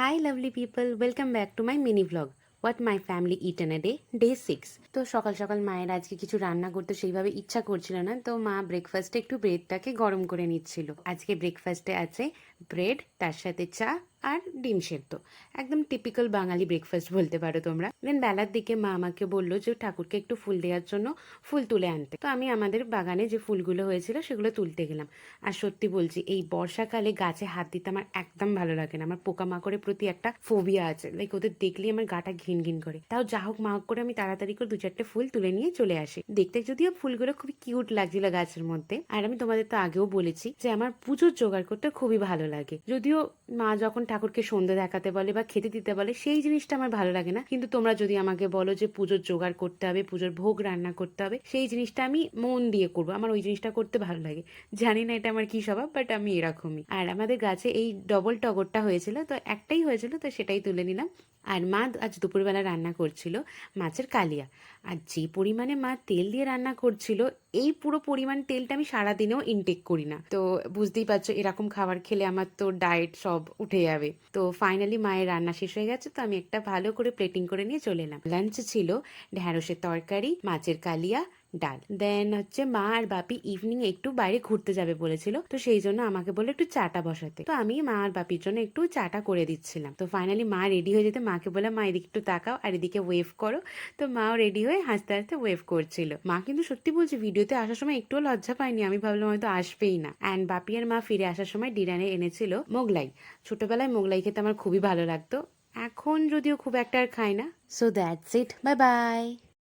Hi lovely people, welcome back to my mini vlog. What my family eat in a day, day 6. তো সকাল সকাল মায়ের আজকে কিছু রান্না করতে সেইভাবে ইচ্ছা করছিল না, তো মা ব্রেকফাস্টে একটু ব্রেডটাকে গরম করে নিচ্ছিল। আজকে ব্রেকফাস্টে আছে ব্রেড, তার সাথে চা আর ডিম সেদ্ধ। একদম টিপিক্যাল বাঙালি ব্রেকফাস্ট বলতে পারো তোমরা। দেন বেলার দিকে মা আমাকে বললো যে ঠাকুরকে একটু ফুল দেওয়ার জন্য ফুল তুলে আনতে। তো আমি আমাদের বাগানে যে ফুলগুলো হয়েছিল সেগুলো তুলতে গেলাম। আর সত্যি বলছি, এই বর্ষাকালে গাছে হাত দিতে আমার একদম ভালো লাগে না। আমার পোকামাকড়ের প্রতি একটা ফোবিয়া আছে, লাইক ওদের দেখলেই আমার গাটা ঘিন ঘিন করে। তাও যা হোক মা হোক করে আমি তাড়াতাড়ি করে 2-4টে ফুল তুলে নিয়ে চলে আসি। দেখতে যদিও ফুলগুলো খুবই কিউট লাগছিল গাছের মধ্যে। আর আমি তোমাদের তো আগেও বলেছি যে আমার পুজোর জোগাড় করতে খুবই ভালো লাগে। যদিও মা যখন ঠাকুরকে সন্ধ্যে দেখাতে বলে বা খেতে দিতে বলে সেই জিনিসটা আমার ভালো লাগে না, কিন্তু তোমরা যদি আমাকে বলো যে পুজোর জোগাড় করতে হবে, পুজোর ভোগ রান্না করতে হবে, সেই জিনিসটা আমি মন দিয়ে করবো। আমার ওই জিনিসটা করতে ভালো লাগে। জানি না এটা আমার কি স্বভাব, বাট আমি এরকমই। আর আমাদের গাছে এই ডবল টগরটা হয়েছিল, তো একটাই হয়েছিল, তো সেটাই তুলে নিলাম। আর মা আজ দুপুরবেলা রান্না করছিল মাছের কালিয়া। আর যে পরিমাণে মা তেল দিয়ে রান্না করছিল, এই পুরো পরিমাণ তেলটা আমি সারাদিনেও ইনটেক করি না। তো বুঝতেই পারছো, এরকম খাবার খেলে আমার তো ডায়েট সব উঠে যাবে। তো ফাইনালি মায়ের রান্না শেষ হয়ে গেছে, তো আমি একটা ভালো করে প্লেটিং করে নিয়ে চলে এলাম। লাঞ্চ ছিল ঢ্যাঁড়সের তরকারি, মাছের কালিয়া, ডাল। দেন হচ্ছে মা আর বাপি ইভিনিং একটু বাইরে ঘুরতে যাবে বলেছিল, তো সেই জন্য আমাকে বলে একটু চাটা বসাতে। তো আমি মা আর বাপির জন্য একটু চাটা করে দিচ্ছিলাম। তো ফাইনালি মা রেডি হয়ে যেতে মাকে বলে মা এদিকে একটু তাকাও আর এদিকে ওয়েভ করো। তো মাও রেডি হয়ে হাসতে হাসতে ওয়েভ করছিল। মা কিন্তু সত্যি বলছি ভিডিওতে আসার সময় একটুও লজ্জা পাইনি। আমি ভাবলাম হয়তো আসবেই না। অ্যান্ড বাপি আর মা ফিরে আসার সময় ডিনারে এনেছিল মোগলাই। ছোটবেলায় মোগলাই খেতে আমার খুবই ভালো লাগতো, এখন যদিও খুব একটা আর খাই না। So that's it, bye bye.